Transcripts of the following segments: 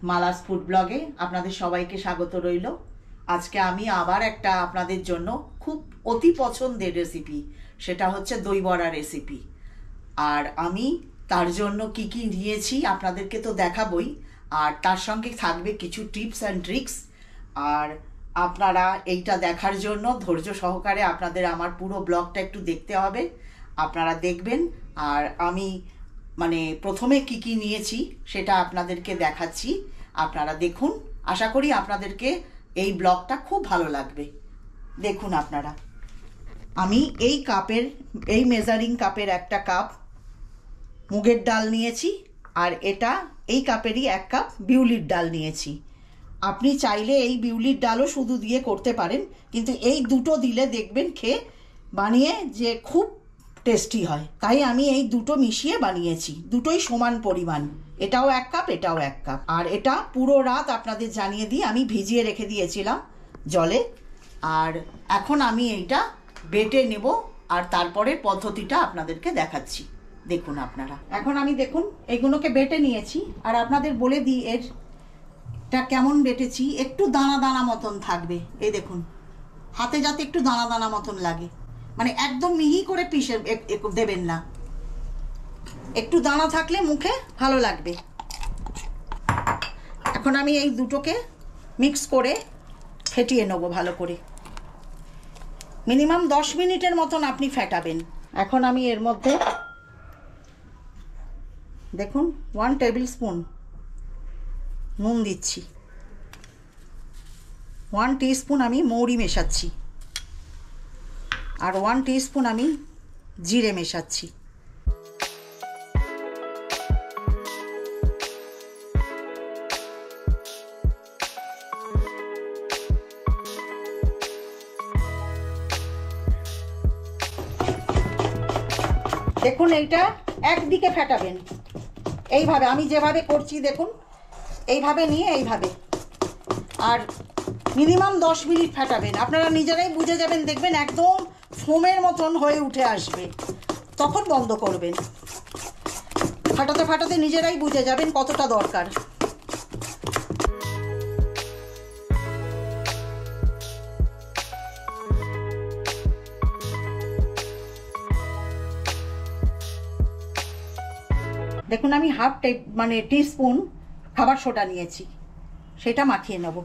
Mala's food ব্লগে আপনাদের সবাইকে স্বাগত রইল। আজকে আমি আবার একটা আপনাদের জন্য খুব অতি পছন্দের রেসিপি, সেটা হচ্ছে দই বড়া রেসিপি। আর আমি তার জন্য কি কি নিয়েছি আপনাদেরকে তো দেখাবই, আর তার সঙ্গে থাকবে কিছু টিপস অ্যান্ড ট্রিক্স। আর আপনারা এইটা দেখার জন্য ধৈর্য সহকারে আপনাদের আমার পুরো ব্লগটা একটু দেখতে হবে। আপনারা দেখবেন আর আমি প্রথমে কি কি নিয়েছি সেটা আপনাদেরকে দেখাচ্ছি, আপনারা দেখুন। আশা করি আপনাদেরকে এই ব্লগটা খুব ভালো লাগবে। দেখুন আপনারা, আমি এই মেজারিং কাপের একটা কাপ মুগের ডাল নিয়েছি, আর এটা এই কাপেরই এক কাপ বিউলির ডাল নিয়েছি। আপনি চাইলে এই বিউলির ডালও শুধু দিয়ে করতে পারেন, কিন্তু এই দুটো দিলে দেখবেন খেয়ে বানিয়ে যে খুব টেস্টি হয়, তাই আমি এই দুটো মিশিয়ে বানিয়েছি। দুটোই সমান পরিমাণ, এটাও এক কাপ এটাও এক কাপ। আর এটা পুরো রাত আপনাদের জানিয়ে দিই আমি ভিজিয়ে রেখে দিয়েছিলাম জলে। আর এখন আমি এইটা বেটে নেব, আর তারপরে পদ্ধতিটা আপনাদেরকে দেখাচ্ছি। দেখুন আপনারা, এখন আমি দেখুন এইগুলোকে বেটে নিয়েছি। আর আপনাদের বলে দিই এটা কেমন বেটেছি। একটু দানা দানা মতন থাকবে, এই দেখুন, হাতে যাতে একটু দানা দানা মতন লাগে, একদম মিহি করে পিষে দেবেন না, একটু দানা থাকলে মুখে ভালো লাগবে। এখন আমি এই দুটোকে মিক্স করে ফেটিয়ে নেবো ভালো করে। মিনিমাম 10 মিনিটের মতন আপনি ফেটাবেন। এখন আমি এর মধ্যে দেখুন 1 টেবিল স্পুন নুন দিচ্ছি, 1 টিস্পুন আমি মৌরি মেশাচ্ছি, আর 1 টিস্পুন আমি জিরে মেশাচ্ছি। দেখুন এইটা একদিকে ফেটাবেন এইভাবে, আমি যেভাবে করছি দেখুন, এইভাবে নিয়ে এইভাবে, আর মিনিমাম 10 মিনিট ফেটাবেন। আপনারা নিজেরাই বুঝে যাবেন, দেখবেন একদম ফোমের মতন হয়ে উঠে আসবে, তখন বন্ধ করবেন। ফাটাতে ফাটাতে নিজেরাই বুঝে যাবেন কতটা দরকার। দেখুন আমি হাফ টিস্পুন খাবার সোডা নিয়েছি, সেটা মাখিয়ে নেব।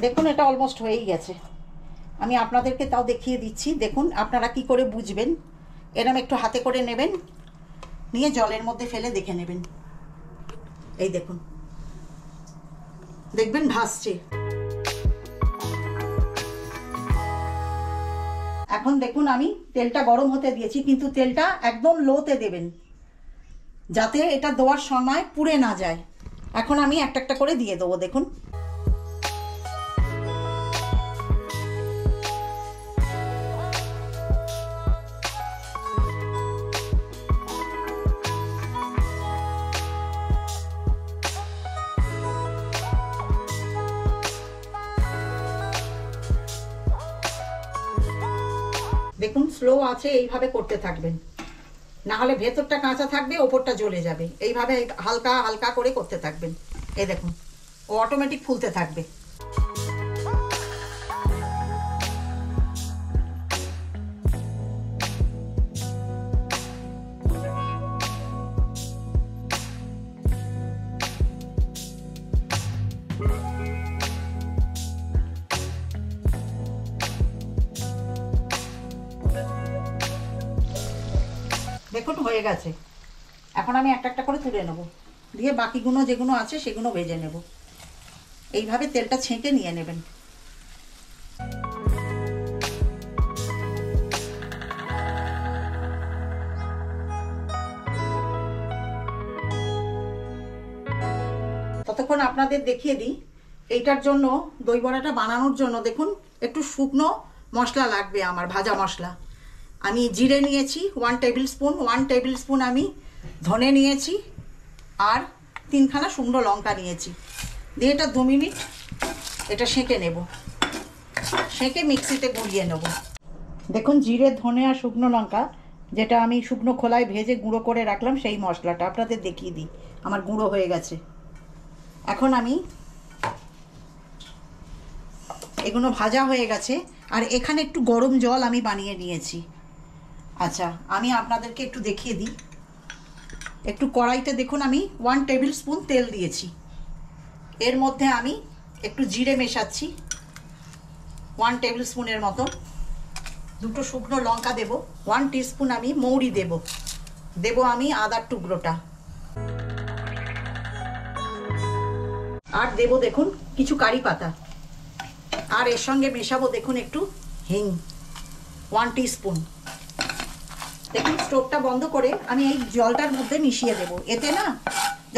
দেখুন এটা অলমোস্ট হয়েই গেছে। আমি আপনাদেরকে তাও দেখিয়ে দিচ্ছি। দেখুন আপনারা কি করে বুঝবেন, এরম একটু হাতে করে নেবেন, নিয়ে জলের মধ্যে ফেলে দেখে নেবেন। এই দেখুন, দেখবেন ভাসছে। এখন দেখুন আমি তেলটা গরম হতে দিয়েছি, কিন্তু তেলটা একদম লোতে দেবেন, যাতে এটা দেওয়ার সময় পুড়ে না যায়। এখন আমি একটা একটা করে দিয়ে দেবো। দেখুন দেখুন স্লো আছে, এইভাবে করতে থাকবেন, না হলে ভেতরটা কাঁচা থাকবে, ওপরটা জ্বলে যাবে। এইভাবে হালকা হালকা করে করতে থাকবেন। এই দেখুন ও অটোমেটিক ফুলতে থাকবে। দেখুন হয়ে গেছে। এখন আমি একটা একটা করে তুলে নেব, দিয়ে বাকিগুলো যেগুলো আছে সেগুলো ভেজে নেব। এইভাবে তেলটা ছেঁকে নিয়ে নেবেন। ততক্ষণ আপনাদের দেখিয়ে দিই, এইটার জন্য দই বড়াটা বানানোর জন্য দেখুন একটু শুকনো মশলা লাগবে আমার, ভাজা মশলা। আমি জিরে নিয়েছি 1 টেবিল স্পুন, 1 টেবিল স্পুন আমি ধনে নিয়েছি, আর 3খানা শুকনো লঙ্কা নিয়েছি। দিয়ে এটা 2 মিনিট এটা সেঁকে নেব, সেঁকে মিক্সিতে গুঁড়িয়ে নেব। দেখুন জিরে ধনে আর শুকনো লঙ্কা যেটা আমি শুকনো খোলায় ভেজে গুঁড়ো করে রাখলাম সেই মশলাটা আপনাদের দেখিয়ে দিই। আমার গুঁড়ো হয়ে গেছে। এখন আমি এগুলো ভাজা হয়ে গেছে আর এখানে একটু গরম জল আমি বানিয়ে নিয়েছি। আচ্ছা আমি আপনাদেরকে একটু দেখিয়ে দিই। একটু কড়াইতে দেখুন আমি 1 টেবিল স্পুন তেল দিয়েছি। এর মধ্যে আমি একটু জিরে মেশাচ্ছি 1 টেবিল স্পুনের মতো, দুটো শুকনো লঙ্কা দেব, 1 টিস্পুন আমি মৌরি দেব আমি আদার টুকরোটা, আর দেব দেখুন কিছু কারি পাতা, আর এর সঙ্গে মেশাবো দেখুন একটু হিং 1 টিস্পুন। দেখুন স্টোভটা বন্ধ করে আমি এই জলটার মধ্যে মিশিয়ে দেব। এতে না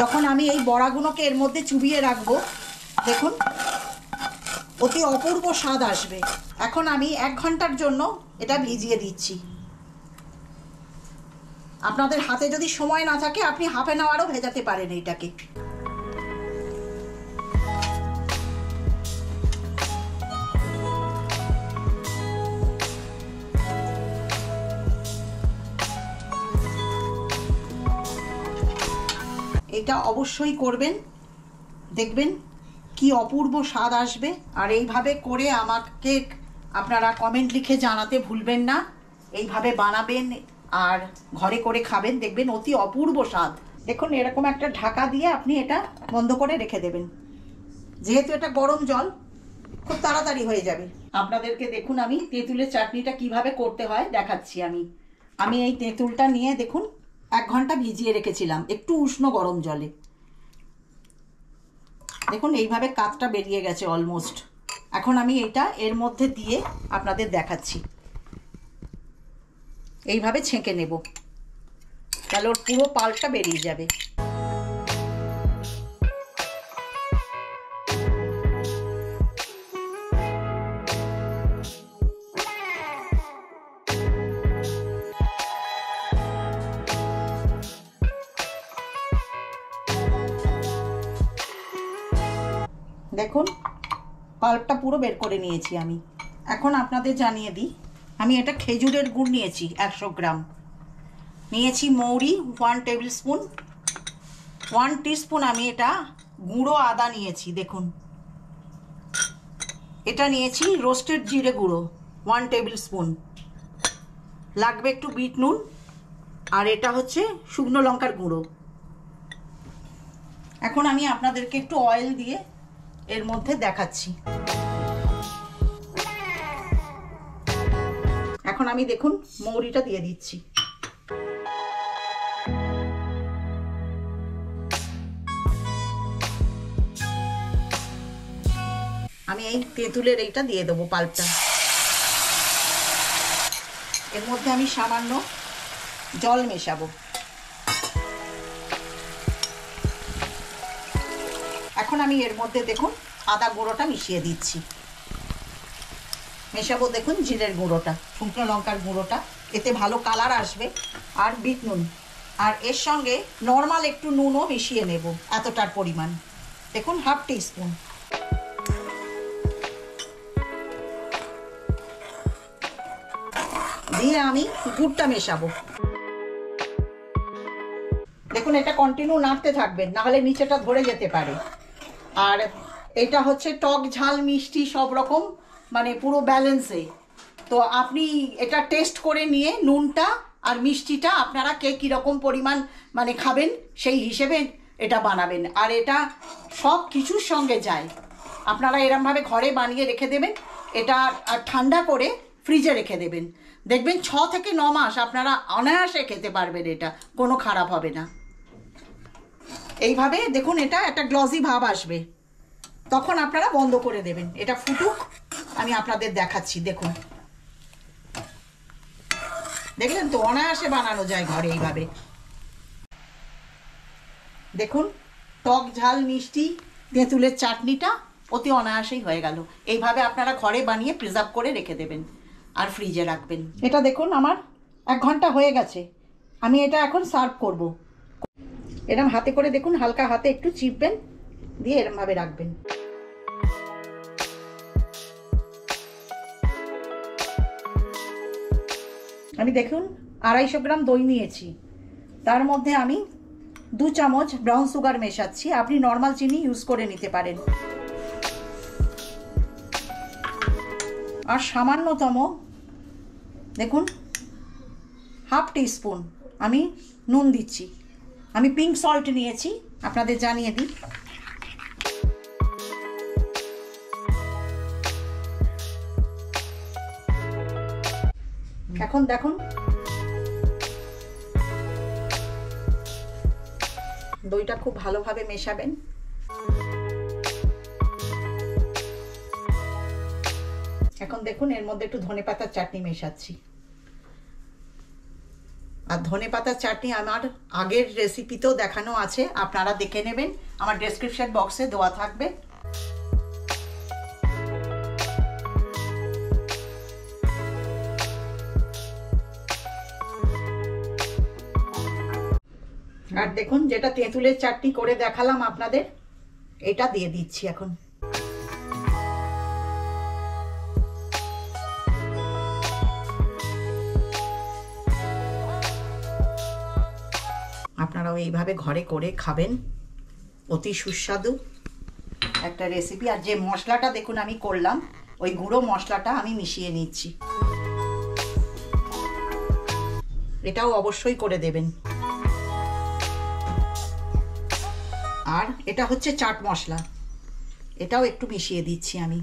যখন আমি এই বড়াগুলোকে এর মধ্যে চুবিয়ে রাখবো দেখুন অতি অপূর্ব স্বাদ আসবে। এখন আমি 1 ঘন্টার জন্য এটা ভিজিয়ে দিচ্ছি। আপনাদের হাতে যদি সময় না থাকে আপনি হাফ অ্যান আওয়ারও ভেজাতে পারেন এইটাকে। এটা অবশ্যই করবেন, দেখবেন কি অপূর্ব স্বাদ আসবে। আর এইভাবে করে আমাকে আপনারা কমেন্ট লিখে জানাতে ভুলবেন না। এইভাবে বানাবেন আর ঘরে করে খাবেন, দেখবেন অতি অপূর্ব স্বাদ। দেখুন এরকম একটা ঢাকা দিয়ে আপনি এটা বন্ধ করে রেখে দেবেন। যেহেতু এটা গরম জল খুব তাড়াতাড়ি হয়ে যাবে। আপনাদেরকে দেখুন আমি তেঁতুলের চাটনিটা কিভাবে করতে হয় দেখাচ্ছি। আমি এই তেঁতুলটা নিয়ে দেখুন 1 ঘন্টা ভিজিয়ে রেখেছিলাম একটু উষ্ণ গরম জলে। দেখুন এইভাবে কাতটা বেরিয়ে গেছে অলমোস্ট। এখন আমি এটা এর মধ্যে দিয়ে আপনাদের দেখাচ্ছি। এইভাবে ছেঁকে নেব, তাহলে ওর পুরো পাল্পটা বেরিয়ে যাবে। দেখুন পাল্পটা পুরো বের করে নিয়েছি আমি। এখন আপনাদের জানিয়ে দিই, আমি এটা খেজুরের গুড় নিয়েছি 100 গ্রাম, নিয়েছি মৌরি 1 টেবিল স্পুন, 1 টিস্পুন আমি এটা গুঁড়ো আদা নিয়েছি। দেখুন এটা নিয়েছি রোস্টেড জিরে গুঁড়ো 1 টেবিল স্পুন, লাগবে একটু বিট নুন, আর এটা হচ্ছে শুকনো লঙ্কার গুঁড়ো। এখন আমি আপনাদেরকে একটু অয়েল দিয়ে এর মধ্যে দেখাচ্ছি। এখন আমি দেখুন মৌরিটা দিয়ে দিচ্ছি। আমি এই তেঁতুলের এইটা দিয়ে দেবো পাল্পটা। এর মধ্যে আমি সামান্য জল মেশাবো। এখন আমি এর মধ্যে দেখুন আদা গুঁড়োটা মিশিয়ে দিচ্ছি, মেশাবো দেখুন জিরের গুঁড়োটা, শুকনো লঙ্কার গুঁড়োটা, এতে ভালো কালার আসবে, আর বিট নুন, আর এর সঙ্গে নর্মাল একটু নুনও মিশিয়ে নেব এতটার পরিমাণ, দেখুন 1/2 টিস্পুন। দিয়ে আমি গুড়টা মেশাবো। দেখুন এটা কন্টিনিউ নাড়তে থাকবেন, নাহলে নিচেটা ধরে যেতে পারে। আর এটা হচ্ছে টক ঝাল মিষ্টি সব রকম মানে পুরো ব্যালেন্সে। তো আপনি এটা টেস্ট করে নিয়ে নুনটা আর মিষ্টিটা আপনারা কে কীরকম পরিমাণ মানে খাবেন সেই হিসেবে এটা বানাবেন। আর এটা সব কিছুর সঙ্গে যায়। আপনারা এরমভাবে ঘরে বানিয়ে রেখে দেবেন, এটা ঠান্ডা করে ফ্রিজে রেখে দেবেন, দেখবেন 6 থেকে 9 মাস আপনারা অনায়াসে খেতে পারবেন, এটা কোনো খারাপ হবে না। এইভাবে দেখুন এটা একটা গ্লসি ভাব আসবে, তখন আপনারা বন্ধ করে দেবেন। এটা ফুটুক, আমি আপনাদের দেখাচ্ছি। দেখুন দেখলেন তো অনায়াসে বানানো যায় ঘরে এইভাবে। দেখুন টক ঝাল মিষ্টি তেঁতুলের চাটনিটা অতি অনায়াসেই হয়ে গেল। এইভাবে আপনারা ঘরে বানিয়ে প্রিজার্ভ করে রেখে দেবেন আর ফ্রিজে রাখবেন। এটা দেখুন আমার 1 ঘন্টা হয়ে গেছে, আমি এটা এখন সার্ভ করব। এরম হাতে করে দেখুন হালকা হাতে একটু চিপবেন, দিয়ে এরমভাবে রাখবেন। আমি দেখুন 250 গ্রাম দই নিয়েছি, তার মধ্যে আমি 2 চামচ ব্রাউন সুগার মেশাচ্ছি। আপনি নর্মাল চিনি ইউজ করে নিতে পারেন। আর সামান্যতম দেখুন হাফ টিস্পুন আমি নুন দিচ্ছি। আমি পিঙ্ক সল্ট নিয়েছি, আপনাদের জানিয়ে দিই। এখন দেখুন দইটা খুব ভালোভাবে মেশাবেন। এখন দেখুন এর মধ্যে একটু ধনেপাতার চাটনি মেশাচ্ছি। আর ধনেপাতার চাটনি আমার আগের রেসিপিতেও দেখানো আছে, আপনারা দেখে নেবেন, আমার ডেসক্রিপশন বক্সে দেওয়া থাকবে। আর দেখুন যেটা তেঁতুলের চাটনি করে দেখালাম আপনাদের, এটা দিয়ে দিচ্ছি এখন। আপনারাও এইভাবে ঘরে করে খাবেন, অতি সুস্বাদু একটা রেসিপি। আর যে মশলাটা দেখুন আমি করলাম, ওই গুঁড়ো মশলাটা আমি মিশিয়ে নিচ্ছি। এটাও অবশ্যই করে দেবেন। আর এটা হচ্ছে চাট মশলা, এটাও একটু মিশিয়ে দিচ্ছি আমি।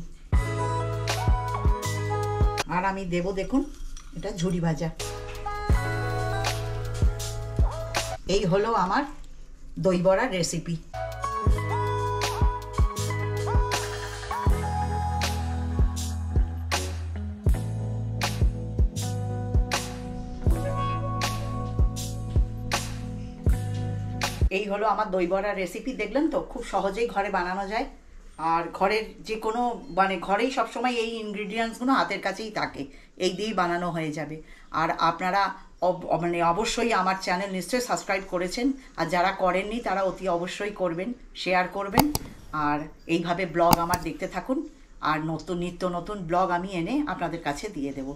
আর আমি দেব দেখুন এটা ঝুরি ভাজা। এই হলো আমার দই বড়ার রেসিপি। এই হলো আমার দই বড়ার রেসিপি। দেখলেন তো খুব সহজেই ঘরে বানানো যায়। আর ঘরের যে কোনো ঘরেই সবসময় এই ইনগ্রিডিয়েন্টসগুলো হাতের কাছেই থাকে, এই দিয়েই বানানো হয়ে যাবে। আর আপনারা অবশ্যই আমার চ্যানেল নিশ্চয়ই সাবস্ক্রাইব করেছেন, আর যারা করেননি তারা অতি অবশ্যই করবেন, শেয়ার করবেন। আর এইভাবে ব্লগ আমার দেখতে থাকুন, আর নিত্য নতুন ব্লগ আমি এনে আপনাদের কাছে দিয়ে দেব।